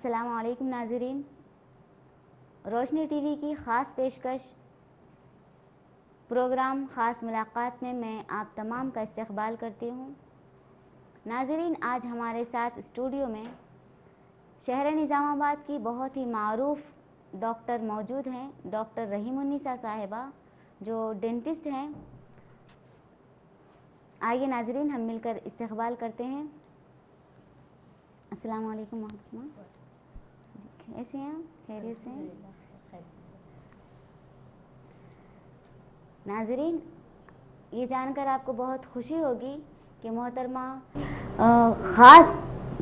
अस्सलाम वालेकुम नाज़रीन, रोशनी टीवी की ख़ास पेशकश प्रोग्राम ख़ास मुलाकात में मैं आप तमाम का इस्तकबाल करती हूँ। नाज़रीन, आज हमारे साथ स्टूडियो में शहर निज़ामाबाद की बहुत ही मारूफ़ डॉक्टर मौजूद हैं, डॉक्टर रहीमुन्निसा साहिबा, जो डेंटिस्ट हैं। आइए नाज़रीन, हम मिलकर इस्तकबाल करते हैं। अस्सलाम वालेकुम मोहतरमा, कैसे हैं आप? खैरियत से हैं? नाज़रीन, ये जानकर आपको बहुत खुशी होगी कि मोहतरमा ख़ास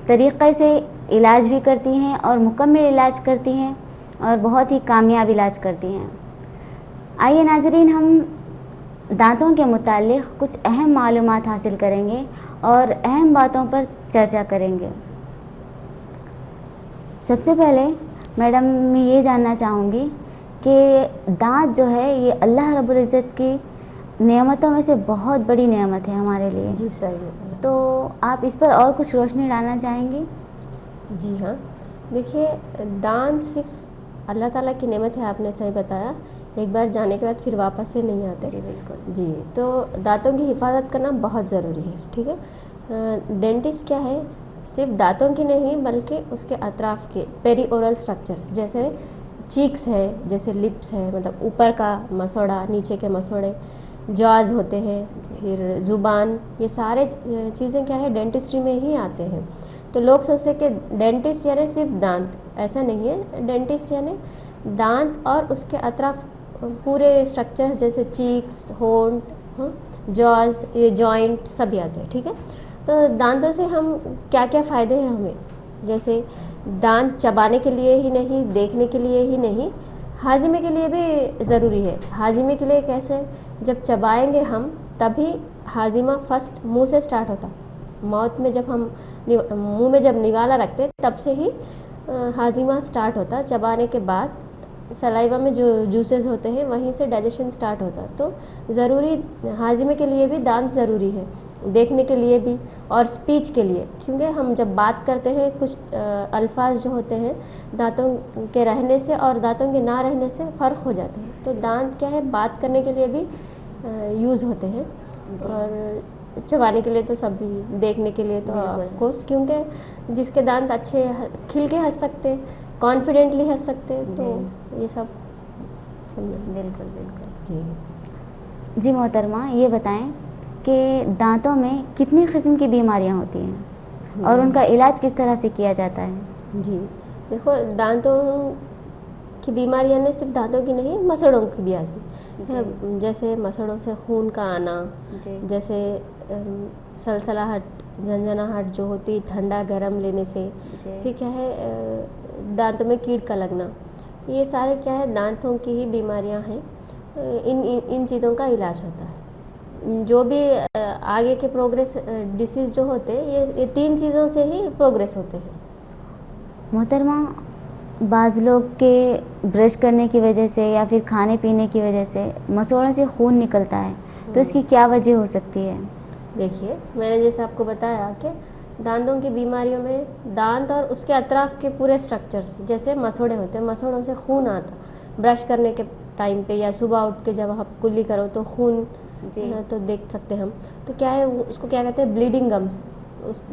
तरीक़े से इलाज भी करती हैं और मुकम्मल इलाज करती हैं और बहुत ही कामयाब इलाज करती हैं। आइए नाज़रीन, हम दांतों के मुताल्लिक़ कुछ अहम मालूमात हासिल करेंगे और अहम बातों पर चर्चा करेंगे। सबसे पहले मैडम, मैं ये जानना चाहूँगी कि दांत जो है ये अल्लाह रब्बुल इज़्ज़त की नेमतों में से बहुत बड़ी नेमत है हमारे लिए। जी सही है। तो आप इस पर और कुछ रोशनी डालना चाहेंगी? जी हाँ, देखिए, दांत सिर्फ अल्लाह ताला की नेमत है, आपने सही बताया। एक बार जाने के बाद फिर वापस से नहीं आते। जी बिल्कुल। जी, तो दांतों की हिफाजत करना बहुत ज़रूरी है। ठीक है, डेंटिस्ट क्या है, सिर्फ दांतों की नहीं बल्कि उसके अतराफ़ के पेरी ओरल स्ट्रक्चर्स, जैसे चीक्स है, जैसे लिप्स है, मतलब ऊपर का मसोड़ा, नीचे के मसोड़े, जॉज होते हैं, फिर ज़ुबान, ये सारे चीज़ें क्या है डेंटिस्ट्री में ही आते हैं। तो लोग सोचते हैं कि डेंटिस्ट यानी सिर्फ दांत, ऐसा नहीं है। डेंटिस्ट यानी दांत और उसके अतराफ पूरे स्ट्रक्चर्स, जैसे चीक्स, होंठ, जॉज, ये जॉइंट सभी आते हैं। ठीक है, तो दांतों से हम क्या क्या फ़ायदे हैं हमें, जैसे दांत चबाने के लिए ही नहीं, देखने के लिए ही नहीं, हाजिमे के लिए भी ज़रूरी है। हाजिमे के लिए कैसे, जब चबाएंगे हम तभी हाजिमा फर्स्ट मुंह से स्टार्ट होता। माउथ में जब हम मुंह में जब निवाला रखते तब से ही हाजिमा स्टार्ट होता। चबाने के बाद सलाइवा में जो जूसेस होते हैं वहीं से डाइजेशन स्टार्ट होता। तो ज़रूरी, हाजिमे के लिए भी दांत ज़रूरी है, देखने के लिए भी और स्पीच के लिए, क्योंकि हम जब बात करते हैं कुछ अल्फाज जो होते हैं दांतों के रहने से और दांतों के ना रहने से फ़र्क हो जाते हैं। तो दांत क्या है, बात करने के लिए भी यूज़ होते हैं और चबाने के लिए तो सभी, देखने के लिए तो ऑफ कोर्स, क्योंकि जिसके दांत अच्छे खिल के हंस सकते, कॉन्फिडेंटली हंस सकते, तो ये सब बिल्कुल बिल्कुल। जी जी मोहतरमा, ये बताएं कि दांतों में कितनी किस्म की बीमारियां होती हैं और उनका इलाज किस तरह से किया जाता है? जी, देखो, दांतों की बीमारियां ने सिर्फ दांतों की नहीं, मसड़ों की भी आती। जैसे मसड़ों से खून का आना, जैसे सलसलाहट, झंझनाहट जो होती ठंडा गर्म लेने से, फिर क्या है दांतों में कीड़ का लगना, ये सारे क्या है दांतों की ही बीमारियां हैं। इन चीज़ों का इलाज होता है। जो भी आगे के प्रोग्रेस डिसीज़ जो होते हैं, ये तीन चीज़ों से ही प्रोग्रेस होते हैं। मोहतरमा, बाज़ लोग के ब्रश करने की वजह से या फिर खाने पीने की वजह से मसोड़ों से खून निकलता है, तो इसकी क्या वजह हो सकती है? देखिए, मैंने जैसे आपको बताया कि दांतों की बीमारियों में दांत और उसके अतराफ़ के पूरे स्ट्रक्चर्स, जैसे मसोड़े होते हैं, मसोड़ों से खून आता, ब्रश करने के टाइम पे या सुबह उठ के जब आप कुल्ली करो तो खून तो देख सकते हैं हम। तो क्या है, उसको क्या कहते हैं, ब्लीडिंग गम्स।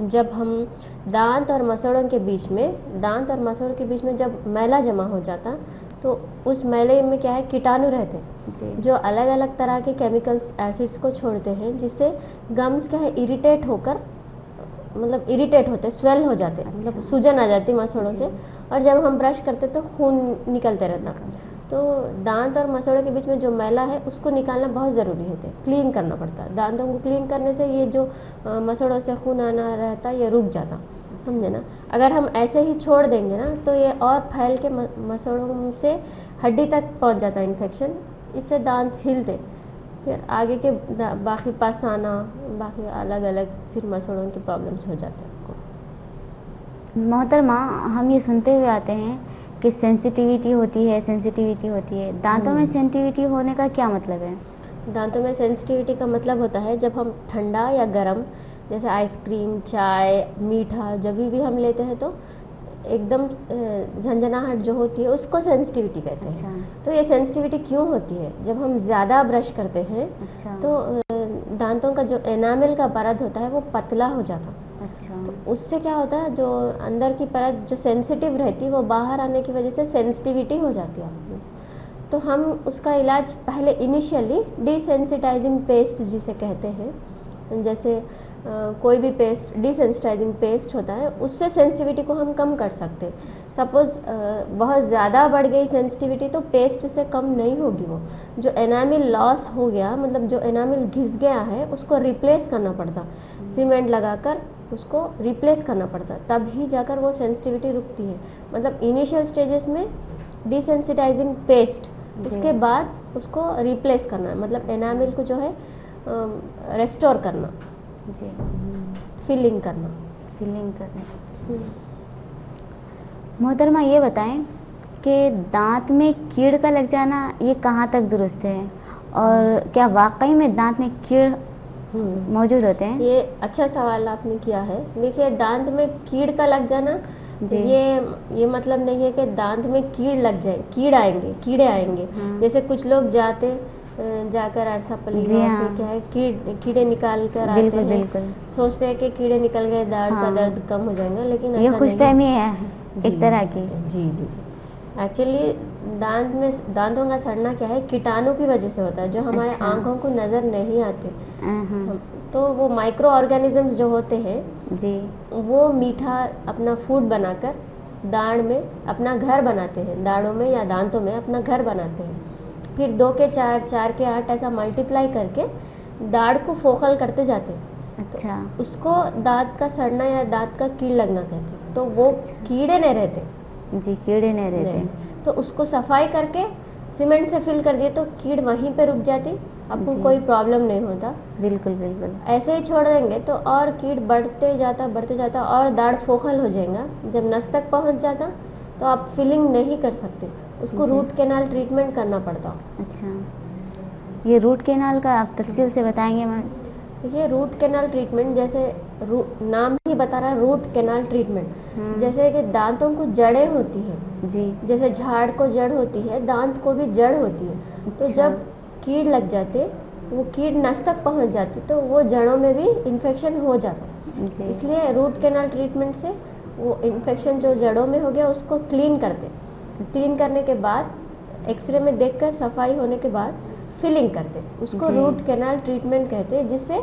जब हम दांत और मसोड़ों के बीच में, दांत और मसोड़ के बीच में जब मैला जमा हो जाता, तो उस मैले में क्या है, कीटाणु रहते हैं जो अलग अलग तरह के केमिकल्स, एसिड्स को छोड़ते हैं, जिससे गम्स क्या है इरिटेट होकर, मतलब इरिटेट होते, स्वेल हो जाते, मतलब सूजन आ जाती मसोड़ों से, और जब हम ब्रश करते तो खून निकलते रहता। तो दांत और मसोड़े के बीच में जो मैला है उसको निकालना बहुत ज़रूरी होता है, क्लीन करना पड़ता है। दांतों को क्लीन करने से ये जो मसोड़ों से खून आना रहता ये रुक जाता, समझे ना। अगर हम ऐसे ही छोड़ देंगे ना तो ये और फैल के मसोड़ों से हड्डी तक पहुंच जाता है इन्फेक्शन, इससे दांत हिलते, फिर आगे के बाकी पास आना, बाकी अलग अलग फिर मसोड़ों के प्रॉब्लम्स हो जाते हैं आपको। मोहतरमा, हम ये सुनते हुए आते हैं कि सेंसिटिविटी होती है, सेंसिटिविटी होती है। दांतों में सेंसिटिविटी होने का क्या मतलब है? दांतों में सेंसिटिविटी का मतलब होता है जब हम ठंडा या गर्म, जैसे आइसक्रीम, चाय, मीठा जब भी हम लेते हैं तो एकदम झंझनाहट जो होती है उसको सेंसिटिविटी कहते हैं। अच्छा तो ये सेंसिटिविटी क्यों होती है? जब हम ज़्यादा ब्रश करते हैं अच्छा तो दांतों का जो एनामिल का परत होता है वो पतला हो जाता। अच्छा तो उससे क्या होता है, जो अंदर की परत जो सेंसिटिव रहती है वो बाहर आने की वजह से सेंसिटिविटी हो जाती है आपको। तो हम उसका इलाज पहले इनिशियली डिसेंसिटाइजिंग पेस्ट जिसे कहते हैं, जैसे कोई भी पेस्ट डिसेंसिटाइजिंग पेस्ट होता है उससे सेंसिटिविटी को हम कम कर सकते हैं। सपोज़ बहुत ज़्यादा बढ़ गई सेंसिटिविटी तो पेस्ट से कम नहीं होगी। वो जो एनामिल लॉस हो गया, मतलब जो एनामिल घिस गया है उसको रिप्लेस करना पड़ता, सीमेंट लगाकर उसको रिप्लेस करना पड़ता, तभी जाकर वो सेंसिटिविटी रुकती है। मतलब इनिशियल स्टेजेस में डिसेंसिटाइजिंग पेस्ट, उसके बाद उसको रिप्लेस करना, मतलब एनामिल को जो है रेस्टोर करना, जी फिलिंग करना। फीलिंग करने। मोहतरमा ये बताएं कि दांत में कीड़ का लग जाना ये कहाँ तक दुरुस्त है, और क्या वाकई में दांत में कीड़ मौजूद होते हैं? ये अच्छा सवाल आपने किया है। देखिए, दांत में कीड़ का लग जाना जी। ये मतलब नहीं है कि दांत में कीड़ लग जाए, कीड़े आएंगे। हाँ। जैसे कुछ लोग जाकर अरसापली जी वहाँ हाँ। से क्या है कीड़े निकाल कर आते बिल्कुल हैं, बिल्कुल। सोचते हैं कि कीड़े निकल गए दांत का हाँ। दर्द कम हो जाएगा, लेकिन ये ऐसा नहीं खुशफहमी है जी, एक तरह की। जी जी जी। एक्चुअली दांतों का सड़ना क्या है, कीटाणु की वजह से होता है जो हमारे अच्छा। आंखों को नज़र नहीं आते। हाँ। तो वो माइक्रो ऑर्गेनिजम्स जो होते हैं जी वो मीठा अपना फूड बनाकर दाढ़ में अपना घर बनाते हैं, दाढ़ों में या दांतों में अपना घर बनाते हैं। फिर 2 के 4, 4 के 8 ऐसा मल्टीप्लाई करके दाढ़ को फोकल करते जाते हैं। अच्छा तो उसको दांत का सड़ना या दांत का कीड़ लगना कहते हैं। तो वो कीड़े नहीं रहते, जी, कीड़े नहीं रहते। नहीं। तो उसको सफाई करके सीमेंट से फिल कर दिए तो कीड़ वहीं पे रुक जाती, आपको जी। कोई प्रॉब्लम नहीं होता। बिल्कुल बिल्कुल। ऐसे ही छोड़ देंगे तो और कीड़ बढ़ते जाता और दाढ़ फोकल हो जाएगा। जब नस तक पहुंच जाता तो आप फिलिंग नहीं कर सकते, उसको जी। रूट कैनाल ट्रीटमेंट करना पड़ता। अच्छा, ये रूट कैनाल का आप तफसील से बताएंगे मैम? देखिए, रूट कैनाल ट्रीटमेंट जैसे नाम ही बता रहा है, रूट कैनाल ट्रीटमेंट। जैसे कि दांतों को जड़ें होती हैं, जी। जैसे झाड़ को जड़ होती है, दांत को भी जड़ होती है। तो अच्छा। जब कीड़ लग जाते, वो कीड़ नस तक पहुंच जाती तो वो जड़ों में भी इन्फेक्शन हो जाता। जी। इसलिए रूट कैनाल ट्रीटमेंट से वो इन्फेक्शन जो जड़ों में हो गया उसको क्लीन करते। क्लीन करने के बाद एक्सरे में देखकर सफाई होने के बाद फिलिंग करते, उसको जी। रूट कैनाल ट्रीटमेंट कहते हैं। जिससे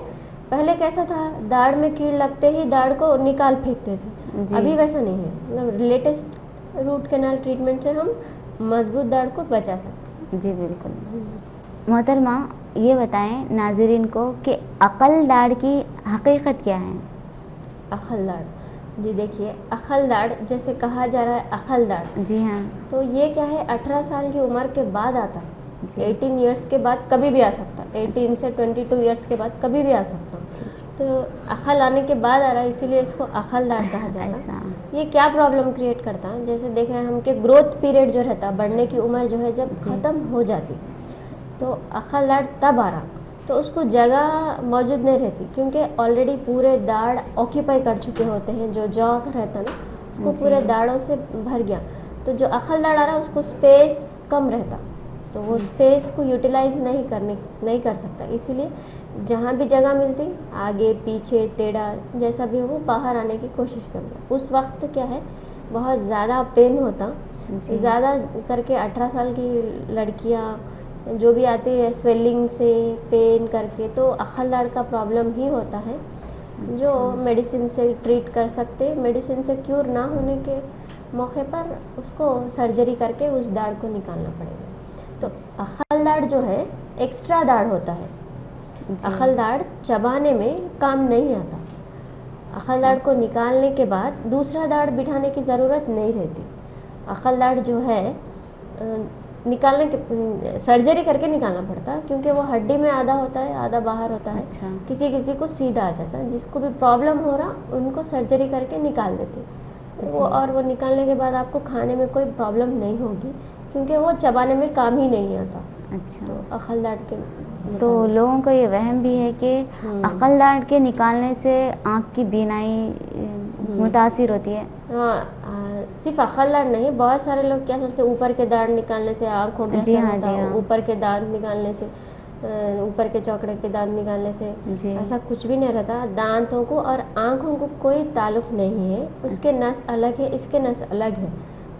पहले कैसा था, दाढ़ में कीड़ लगते ही दाढ़ को निकाल फेंकते थे, जी। अभी वैसा नहीं है। मतलब लेटेस्ट रूट कैनाल ट्रीटमेंट से हम मजबूत दाढ़ को बचा सकते हैं। जी बिल्कुल। मोहतरमा ये बताएं नाज़रीन को कि अक़ल दाढ़ की हकीकत क्या है? अक़ल दाढ़, जी देखिए, अक़ल दाढ़ जैसे कहा जा रहा है अक़ल दाढ़, जी हाँ। तो ये क्या है, 18 साल की उम्र के बाद आता। जी। 18 ईयर्स के बाद कभी भी आ सकता, 18 से 22 ईयर्स के बाद कभी भी आ सकता। तो अक़ल आने के बाद आ रहा है, इसीलिए इसको अक़ल दाढ़ कहा जाता है। ऐसा। ये क्या प्रॉब्लम क्रिएट करता है, जैसे देख रहे हैं हम कि ग्रोथ पीरियड जो रहता, बढ़ने की उम्र जो है जब जी। ख़त्म हो जाती तो अक़ल दाढ़ तब आ रहा, तो उसको जगह मौजूद नहीं रहती, क्योंकि ऑलरेडी पूरे दाढ़ ऑक्यूपाई कर चुके होते हैं। जो जॉ रहता ना उसको जी। पूरे दाढ़ों से भर गया, तो जो अक़ल दाढ़ आ रहा है उसको स्पेस कम रहता, तो वो स्पेस को यूटिलाइज नहीं कर सकता। इसीलिए जहाँ भी जगह मिलती, आगे पीछे टेढ़ा जैसा भी हो, बाहर आने की कोशिश करता। उस वक्त क्या है, बहुत ज़्यादा पेन होता। जी। ज़्यादा करके 18 साल की लड़कियाँ जो भी आती है स्वेलिंग से, पेन करके, तो अक़ल दाढ़ का प्रॉब्लम ही होता है, जो मेडिसिन से ट्रीट कर सकते। मेडिसिन से क्योर ना होने के मौके पर उसको सर्जरी करके उस दाढ़ को निकालना पड़ेगा। तो अक़ल दाढ़ जो है एक्स्ट्रा दाढ़ होता है। अक़ल दाढ़ चबाने में काम नहीं आता। अक़ल दाढ़ को निकालने के बाद दूसरा दाढ़ बिठाने की ज़रूरत नहीं रहती। अक़ल दाढ़ जो है निकालने के सर्जरी करके निकालना पड़ता है, क्योंकि वो हड्डी में आधा होता है आधा बाहर होता है। अच्छा। किसी किसी को सीधा आ जाता है, जिसको भी प्रॉब्लम हो रहा उनको सर्जरी करके निकाल देते वो, और वो निकालने के बाद आपको खाने में कोई प्रॉब्लम नहीं होगी, क्योंकि वो चबाने में काम ही नहीं आता। अच्छा। तो अक़ल दाढ़ के तो लोगों को ये वहम भी है कि अक़ल दाढ़ के निकालने से आँख की बीनाई मुतासिर होती है। हाँ, सिर्फ अक्ल दर्द नहीं, बहुत सारे लोग क्या सोचते हैं ऊपर के दांत निकालने से आँखों पे जी असर हाँ, होता जी है, हाँ। ऊपर के दांत निकालने से, ऊपर के चौकड़े के दांत निकालने से जी। ऐसा कुछ भी नहीं रहता। दांतों को और आँखों को कोई ताल्लुक़ नहीं है, उसके नस अलग है, इसके नस अलग है।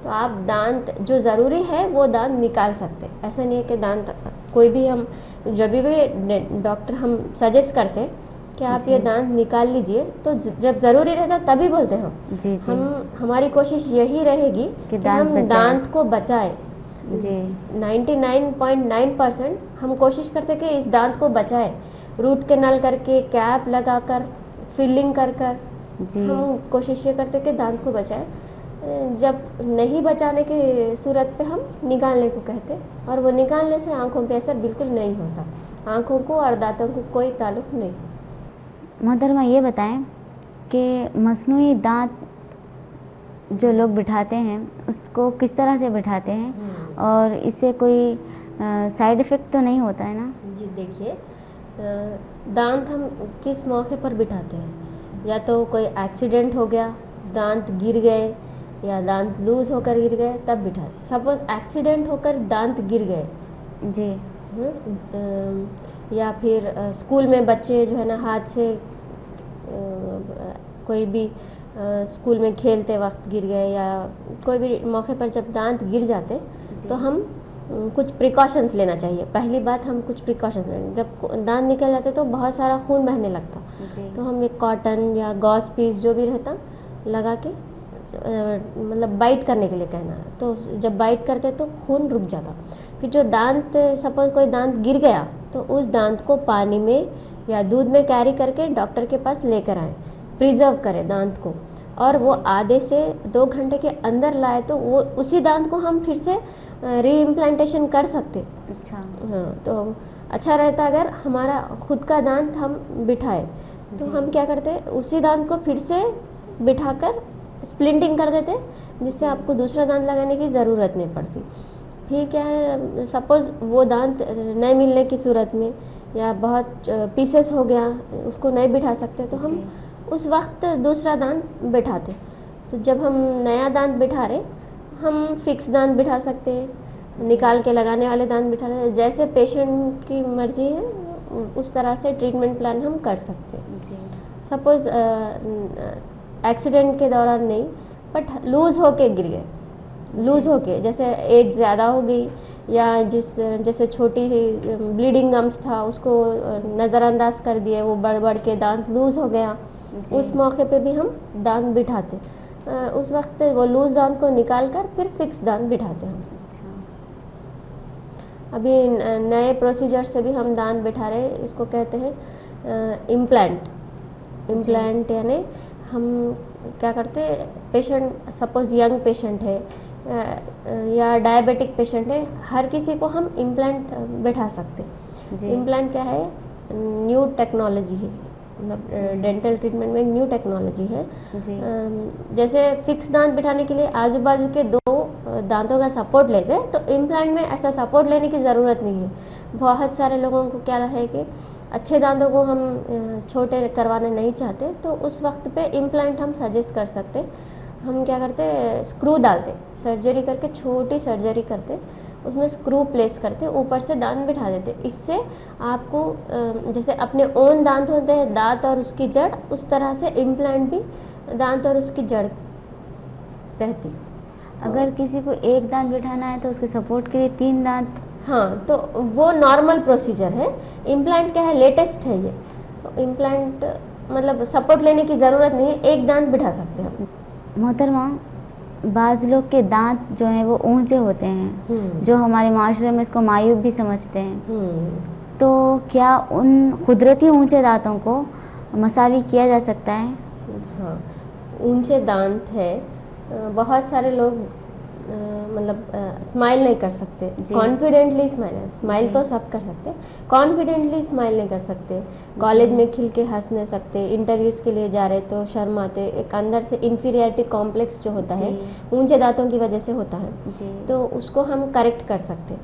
तो आप दांत जो ज़रूरी है वो दांत निकाल सकते हैं। ऐसा नहीं है कि दांत कोई भी, हम जब भी डॉक्टर हम सजेस्ट करते हैं कि आप जी। ये दांत निकाल लीजिए, तो जब ज़रूरी रहता है तभी बोलते हैं जी जी। हमारी कोशिश यही रहेगी कि कि हम बचाएं। दांत को बचाएं। जी 99.9% हम कोशिश करते हैं कि इस दांत को बचाएं, रूट कैनाल करके, कैप लगाकर, फिलिंग कर कर जी। हम कोशिश ये करते हैं कि दांत को बचाएं। जब नहीं बचाने की सूरत पे हम निकालने को कहते हैं, और वो निकालने से आँखों पे असर बिल्कुल नहीं होता। आँखों को और दांतों को कोई ताल्लुक़ नहीं। मोहतरमा ये बताएं कि मसनूई दांत जो लोग बिठाते हैं उसको किस तरह से बिठाते हैं, और इससे कोई साइड इफ़ेक्ट तो नहीं होता है ना? जी देखिए, दांत हम किस मौके पर बिठाते हैं, या तो कोई एक्सीडेंट हो गया, दांत गिर गए, या दांत लूज़ होकर गिर गए, तब बिठाते। सपोज़ एक्सीडेंट होकर दांत गिर गए, जी। या फिर स्कूल में बच्चे जो है ना हाथ से कोई भी स्कूल में खेलते वक्त गिर गए, या कोई भी मौके पर जब दांत गिर जाते तो हम कुछ प्रिकॉशंस लेना चाहिए। पहली बात, हम कुछ प्रिकॉशंस लें। जब दांत निकल जाते तो बहुत सारा खून बहने लगता, तो हम एक कॉटन या गॉस पीस जो भी रहता लगा के, मतलब बाइट करने के लिए कहना है, तो जब बाइट करते तो खून रुक जाता। फिर जो दांत, सपोज कोई दांत गिर गया तो उस दांत को पानी में या दूध में कैरी करके डॉक्टर के पास लेकर आए, प्रिजर्व करें दांत को, और वो आधे से 2 घंटे के अंदर लाए तो वो उसी दांत को हम फिर से रीइम्प्लांटेशन कर सकते। अच्छा। हाँ, तो अच्छा रहता अगर हमारा खुद का दांत हम बिठाए, तो हम क्या करते हैं उसी दांत को फिर से बिठाकर स्प्लिंटिंग कर देते, जिससे आपको दूसरा दांत लगाने की ज़रूरत नहीं पड़ती। फिर क्या है, सपोज़ वो दांत नहीं मिलने की सूरत में, या बहुत पीसेस हो गया, उसको नहीं बिठा सकते, तो हम उस वक्त दूसरा दांत बिठाते। तो जब हम नया दांत बिठा रहे, हम फिक्स दांत बिठा सकते हैं, निकाल के लगाने वाले दांत बिठा रहे, जैसे पेशेंट की मर्ज़ी है उस तरह से ट्रीटमेंट प्लान हम कर सकते हैं। सपोज़ एक्सीडेंट के दौरान नहीं, बट लूज़ होके गिर गए, लूज़ होके, जैसे एज ज़्यादा हो गई, या जैसे छोटी ब्लीडिंग गम्स था उसको नज़रअंदाज कर दिए, वो बढ़ बढ़ के दांत लूज़ हो गया, उस मौके पे भी हम दांत बिठाते। उस वक्त वो लूज़ दांत को निकाल कर फिर फिक्स दांत बिठाते हैं। अच्छा। अभी नए प्रोसीजर से भी हम दांत बिठा रहे, इसको कहते हैं इम्प्लांट। इम्प्लांट यानी हम क्या करते, पेशेंट सपोज़ यंग पेशेंट है या डायबिटिक पेशेंट है, हर किसी को हम इम्प्लांट बैठा सकते। इम्प्लांट क्या है, न्यू टेक्नोलॉजी है, मतलब डेंटल ट्रीटमेंट में न्यू टेक्नोलॉजी है। जैसे फिक्स दांत बिठाने के लिए आजू बाजू के 2 दांतों का सपोर्ट लेते हैं, तो इम्प्लांट में ऐसा सपोर्ट लेने की ज़रूरत नहीं है। बहुत सारे लोगों को क्या है कि अच्छे दांतों को हम छोटे करवाना नहीं चाहते, तो उस वक्त पे इम्प्लांट हम सजेस्ट कर सकते। हम क्या करते, स्क्रू डालते, सर्जरी करके छोटी सर्जरी करते, उसमें स्क्रू प्लेस करते, ऊपर से दांत बिठा देते। इससे आपको जैसे अपने ओन दांत होते हैं, दांत और उसकी जड़, उस तरह से इम्प्लांट भी दांत और उसकी जड़ रहती। अगर किसी को एक दांत बिठाना है तो उसके सपोर्ट के लिए 3 दांत? हाँ, तो वो नॉर्मल प्रोसीजर है। इम्प्लांट क्या है, लेटेस्ट है ये, तो इम्प्लांट मतलब सपोर्ट लेने की ज़रूरत नहीं है, एक दांत बिठा सकते हैं। मोहतरमा, बाज़ लोग के दांत जो हैं वो ऊंचे होते हैं, जो हमारे माशरे में इसको मायूब भी समझते हैं, तो क्या उन कुदरती ऊंचे दांतों को मसावी किया जा सकता है? हाँ, ऊंचे दांत है, बहुत सारे लोग मतलब स्माइल नहीं कर सकते, कॉन्फिडेंटली स्माइल तो सब कर सकते, कॉन्फिडेंटली स्माइल नहीं कर सकते, कॉलेज में खिल के हंस नहीं सकते, इंटरव्यूज़ के लिए जा रहे तो शर्म आते, एक अंदर से इन्फीरियरिटी कॉम्प्लेक्स जो होता है ऊंचे दांतों की वजह से होता है, तो उसको हम करेक्ट कर सकते,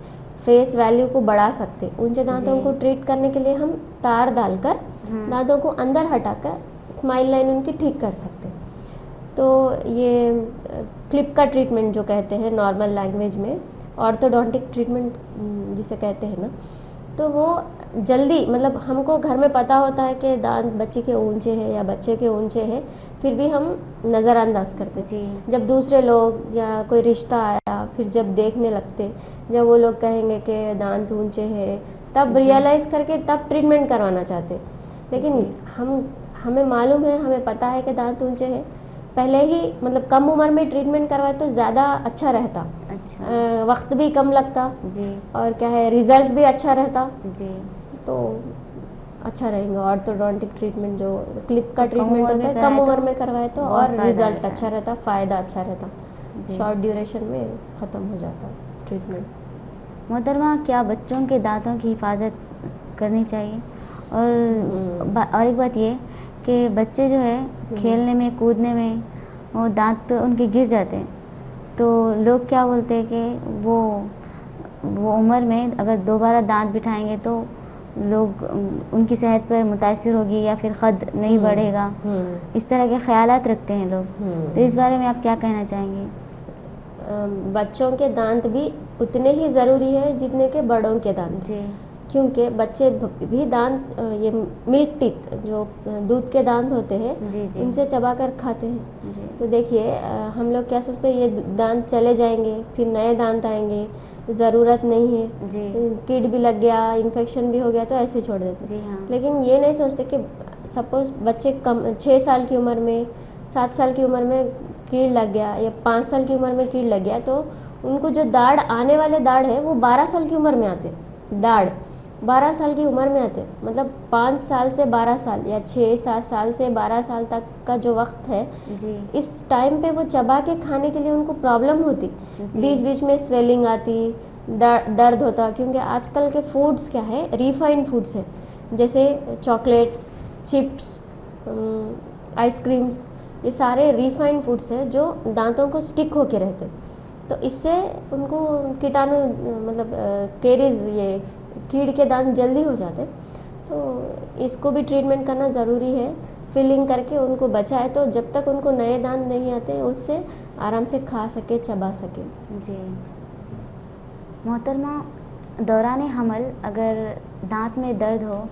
फेस वैल्यू को बढ़ा सकते। ऊंचे दांतों को ट्रीट करने के लिए हम तार डालकर दांतों को अंदर हटाकर स्माइल लाइन उनकी ठीक कर सकते। तो ये क्लिप का ट्रीटमेंट जो कहते हैं नॉर्मल लैंग्वेज में, ऑर्थोडोंटिक ट्रीटमेंट जिसे कहते हैं ना, तो वो जल्दी मतलब हमको घर में पता होता है कि दांत बच्चे के ऊंचे हैं या बच्चे के ऊंचे हैं, फिर भी हम नज़रअंदाज करते जी। जब दूसरे लोग या कोई रिश्ता आया, फिर जब देखने लगते, जब वो लोग कहेंगे कि दांत ऊंचे हैं, तब जी। रियलाइज़ करके तब ट्रीटमेंट करवाना चाहते। लेकिन जी। हमें मालूम है, हमें पता है कि दांत ऊंचे हैं, पहले ही मतलब कम उम्र में ट्रीटमेंट करवाए तो ज़्यादा अच्छा रहता। अच्छा। वक्त भी कम लगता जी। और क्या है, रिज़ल्ट भी अच्छा रहता। जी। तो अच्छा रहेगा ऑर्थोडोंटिक ट्रीटमेंट, जो क्लिप का तो कम ट्रीटमेंट उम्र होता में है, कम कराए उम्र तो में करवाए तो बहुत और फ़ायदा रिज़ल्ट रहता अच्छा है। रहता, फ़ायदा अच्छा रहता, जी। शॉर्ट ड्यूरेशन में ख़त्म हो जाता ट्रीटमेंट। मोहतरमा, क्या बच्चों के दांतों की हिफाजत करनी चाहिए? और एक बात ये कि बच्चे जो है खेलने में कूदने में वो दांत उनके गिर जाते हैं, तो लोग क्या बोलते हैं कि वो उम्र में अगर दोबारा दांत बिठाएंगे तो लोग उनकी सेहत पर मुतासिर होगी या फिर ख़द नहीं बढ़ेगा, इस तरह के ख़यालात रखते हैं लोग। तो इस बारे में आप क्या कहना चाहेंगे? बच्चों के दांत भी उतने ही ज़रूरी है जितने के बड़ों के दांत, जी। क्योंकि बच्चे भी दांत ये मिल्क टीथ जो दूध के दांत होते हैं, जी। जी। उनसे चबाकर खाते हैं। जी। तो देखिए हम लोग क्या सोचते हैं, ये दांत चले जाएंगे, फिर नए दांत आएंगे, ज़रूरत नहीं है, जी। कीड़ भी लग गया, इन्फेक्शन भी हो गया, तो ऐसे ही छोड़ देते। जी हाँ। लेकिन ये नहीं सोचते कि सपोज़ बच्चे कम 6 साल की उम्र में, 7 साल की उम्र में कीड़ लग गया या 5 साल की उम्र में कीड़ लग गया, तो उनको जो दाढ़ आने वाले दाढ़ है वो 12 साल की उम्र में आते। दाढ़ 12 साल की उम्र में आते, मतलब 5 साल से 12 साल या 6-7 साल से 12 साल तक का जो वक्त है, जी। इस टाइम पे वो चबा के खाने के लिए उनको प्रॉब्लम होती, बीच बीच में स्वेलिंग आती, दर्द होता, क्योंकि आजकल के फूड्स क्या है, रिफाइंड फूड्स है, जैसे चॉकलेट्स, चिप्स, आइसक्रीम्स, ये सारे रिफाइंड फूड्स हैं जो दांतों को स्टिक होके रहते, तो इससे उनको कीटाणु मतलब केरीज, ये कीड़ के दांत जल्दी हो जाते। तो इसको भी ट्रीटमेंट करना ज़रूरी है, फिलिंग करके उनको बचाए, तो जब तक उनको नए दांत नहीं आते उससे आराम से खा सके, चबा सके। जी। मोहतरमा, दौरान हमल अगर दांत में दर्द हो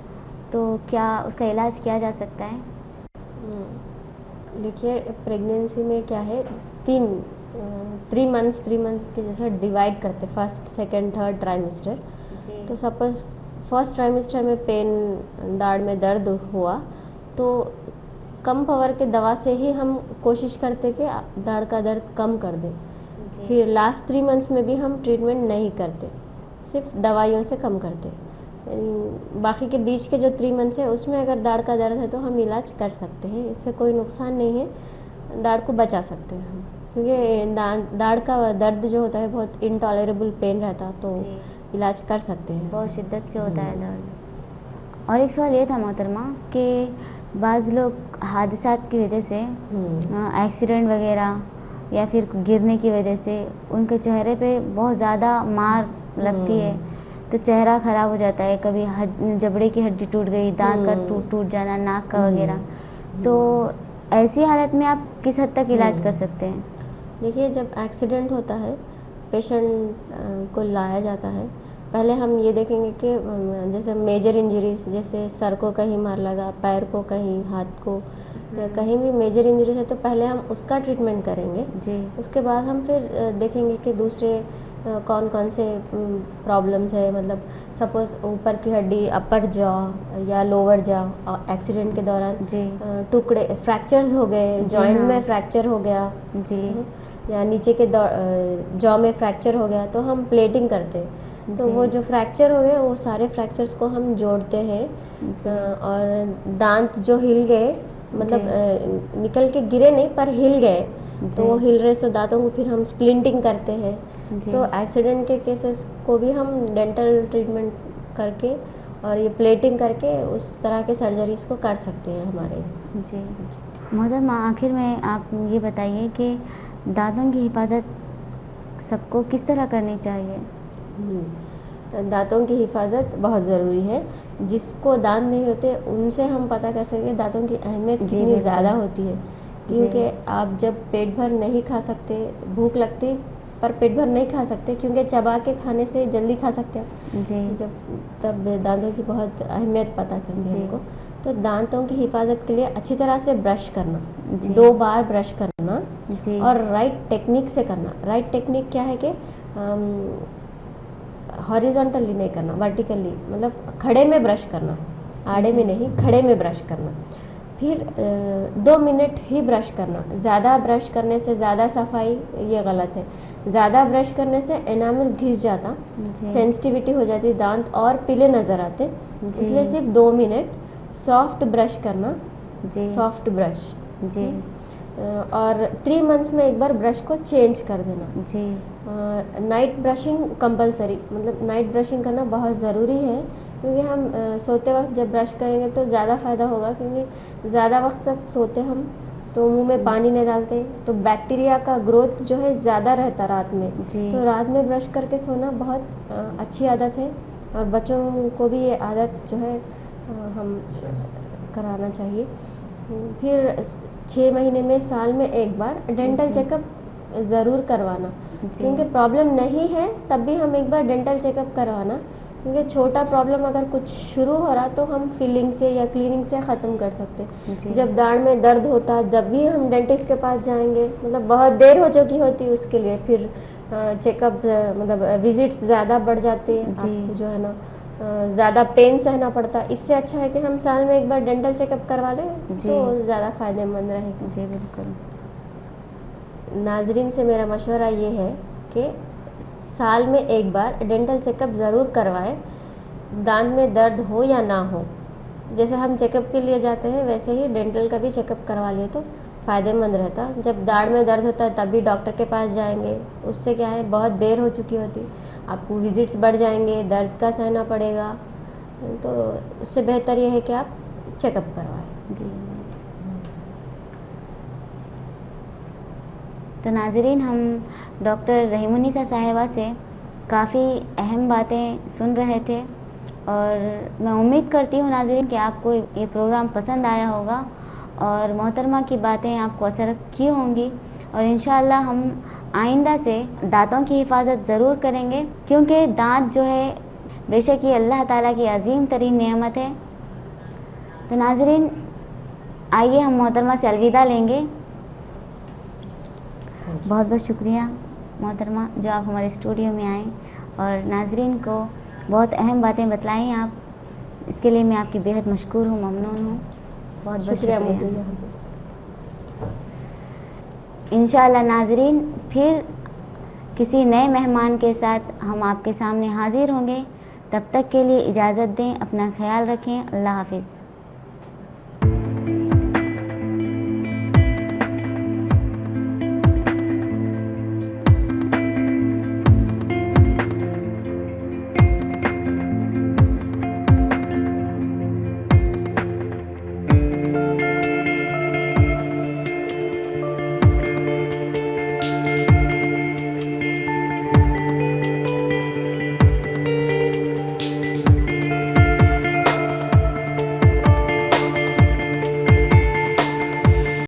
तो क्या उसका इलाज किया जा सकता है? देखिए प्रेगनेंसी में क्या है, 3 मंथ्स के जैसा डिवाइड करते, फर्स्ट, सेकंड, थर्ड ट्राइमेस्टर। जी। तो सपोज फर्स्ट ट्राइमेस्टर में पेन, दाढ़ में दर्द हुआ, तो कम पावर के दवा से ही हम कोशिश करते कि दाढ़ का दर्द कम कर दें। फिर लास्ट 3 मंथ्स में भी हम ट्रीटमेंट नहीं करते, सिर्फ दवाइयों से कम करते। बाकी के बीच के जो 3 मंथ्स है उसमें अगर दाढ़ का दर्द है तो हम इलाज कर सकते हैं, इससे कोई नुकसान नहीं है, दाढ़ को बचा सकते हैं हम, क्योंकि दाढ़ का दर्द जो होता है बहुत इनटॉलरेबल पेन रहता, तो इलाज कर सकते हैं, बहुत शिद्दत से होता है दर्द। और एक सवाल ये था मोहतरमा कि बाज़ लोग हादसात की वजह से, एक्सीडेंट वगैरह या फिर गिरने की वजह से उनके चेहरे पे बहुत ज़्यादा मार लगती है, तो चेहरा ख़राब हो जाता है, कभी जबड़े की हड्डी टूट गई, दांत का टूट जाना, नाक का वगैरह। तो ऐसी हालत में आप किस हद तक इलाज कर सकते हैं? देखिए जब एक्सीडेंट होता है, पेशेंट को लाया जाता है, पहले हम ये देखेंगे कि जैसे मेजर इंजरीज, जैसे सर को कहीं मार लगा, पैर को कहीं, हाथ को, कहीं भी मेजर इंजरीज है तो पहले हम उसका ट्रीटमेंट करेंगे। जी। उसके बाद हम फिर देखेंगे कि दूसरे कौन कौन से प्रॉब्लम्स है, मतलब सपोज़ ऊपर की हड्डी, अपर जॉ या लोअर जॉ, एक्सीडेंट के दौरान जी। टुकड़े, फ्रैक्चर्स हो गए, जॉइंट में फ्रैक्चर हो गया जी। या नीचे के जॉ में फ्रैक्चर हो गया, तो हम प्लेटिंग करते, तो वो जो फ्रैक्चर हो गए वो सारे फ्रैक्चर्स को हम जोड़ते हैं। और दांत जो हिल गए, मतलब निकल के गिरे नहीं पर हिल गए, तो वो हिल रहे, सो दांतों को फिर हम स्प्लिंटिंग करते हैं। तो एक्सीडेंट के केसेस को भी हम डेंटल ट्रीटमेंट करके और ये प्लेटिंग करके उस तरह के सर्जरीज़ को कर सकते हैं हमारे। जी। मोहतरमा, आखिर में आप ये बताइए कि दांतों की हिफाजत सबको किस तरह करनी चाहिए? दांतों की हिफाजत बहुत ज़रूरी है, जिसको दांत नहीं होते उनसे हम पता कर सकते हैं दांतों की अहमियत कितनी ज़्यादा होती है, क्योंकि आप जब पेट भर नहीं खा सकते, भूख लगती पर पेट भर नहीं खा सकते, क्योंकि चबा के खाने से जल्दी खा सकते हैं जी जब, तब दांतों की बहुत अहमियत पता चलती जी। है हमको। तो दांतों की हिफाजत के लिए अच्छी तरह से ब्रश करना, जी 2 बार ब्रश करना जी और राइट टेक्निक से करना। राइट टेक्निक क्या है कि हॉरिजॉन्टली नहीं करना, वर्टिकली, मतलब खड़े में ब्रश करना, आड़े जी। में नहीं, खड़े में ब्रश करना। फिर 2 मिनट ही ब्रश करना। ज़्यादा ब्रश करने से ज़्यादा सफाई, ये गलत है। ज़्यादा ब्रश करने से एनामल घिस जाता, जी सेंसिटिविटी हो जाती, दांत और पीले नज़र आते। जी। इसलिए सिर्फ 2 मिनट सॉफ्ट ब्रश करना, जी सॉफ्ट ब्रश। जी और 3 मंथ्स में एक बार ब्रश को चेंज कर देना। जी नाइट ब्रशिंग कंपलसरी, मतलब नाइट ब्रशिंग करना बहुत ज़रूरी है, क्योंकि हम सोते वक्त जब ब्रश करेंगे तो ज़्यादा फ़ायदा होगा, क्योंकि ज़्यादा वक्त तक सोते हम तो मुंह में पानी नहीं डालते, तो बैक्टीरिया का ग्रोथ जो है ज़्यादा रहता रात में। जी तो रात में ब्रश करके सोना बहुत अच्छी आदत है, और बच्चों को भी ये आदत जो है हम कराना चाहिए। फिर 6 महीने में, साल में एक बार डेंटल जी। चेकअप ज़रूर करवाना, जी क्योंकि प्रॉब्लम नहीं है तब भी हम एक बार डेंटल चेकअप करवाना, क्योंकि छोटा प्रॉब्लम अगर कुछ शुरू हो रहा तो हम फिलिंग से या क्लीनिंग से ख़त्म कर सकते। जी जब दाढ़ में दर्द होता जब भी हम डेंटिस्ट के पास जाएंगे, मतलब बहुत देर हो चुकी होती उसके लिए, फिर चेकअप मतलब विजिट्स ज़्यादा बढ़ जाते हैं, जी। आपको जो है ना ज़्यादा पेन सहना पड़ता। इससे अच्छा है कि हम साल में एक बार डेंटल चेकअप करवा लें जी। तो ज़्यादा फ़ायदेमंद रहेगा। जी बिल्कुल। नाजरीन से मेरा मशवरा ये है कि साल में एक बार डेंटल चेकअप ज़रूर करवाएं, दांत में दर्द हो या ना हो। जैसे हम चेकअप के लिए जाते हैं वैसे ही डेंटल का भी चेकअप करवा लिए तो फ़ायदेमंद रहता। जब दाढ़ में दर्द होता है तब भी डॉक्टर के पास जाएंगे, उससे क्या है बहुत देर हो चुकी होती, आपको विजिट्स बढ़ जाएंगे, दर्द का सहना पड़ेगा। तो उससे बेहतर ये है कि आप चेकअप करवाएं। जी। तो नाज़रीन, हम डॉक्टर रहीमुन्निसा साहिबा से काफ़ी अहम बातें सुन रहे थे, और मैं उम्मीद करती हूँ नाज़रीन कि आपको ये प्रोग्राम पसंद आया होगा और मोहतरमा की बातें आपको असर की होंगी, और इंशाअल्लाह हम आइंदा से दांतों की हिफाजत ज़रूर करेंगे, क्योंकि दांत जो है बेशक ये अल्लाह ताला की अजीम तरीन नेमत है। तो नाज़रीन, आइए हम मोहतरमा से अलविदा लेंगे। बहुत बहुत शुक्रिया मोहतरमा जो आप हमारे स्टूडियो में आए और नाजरीन को बहुत अहम बातें बतलाई आप, इसके लिए मैं आपकी बेहद मशकूर हूँ, ममनून हूँ। बहुत बहुत शुक्रिया मुझे शुक्रिया। यहाँ पे। इंशाअल्लाह नाजरीन, फिर किसी नए मेहमान के साथ हम आपके सामने हाजिर होंगे। तब तक के लिए इजाज़त दें, अपना ख्याल रखें। अल्लाह हाफिज़।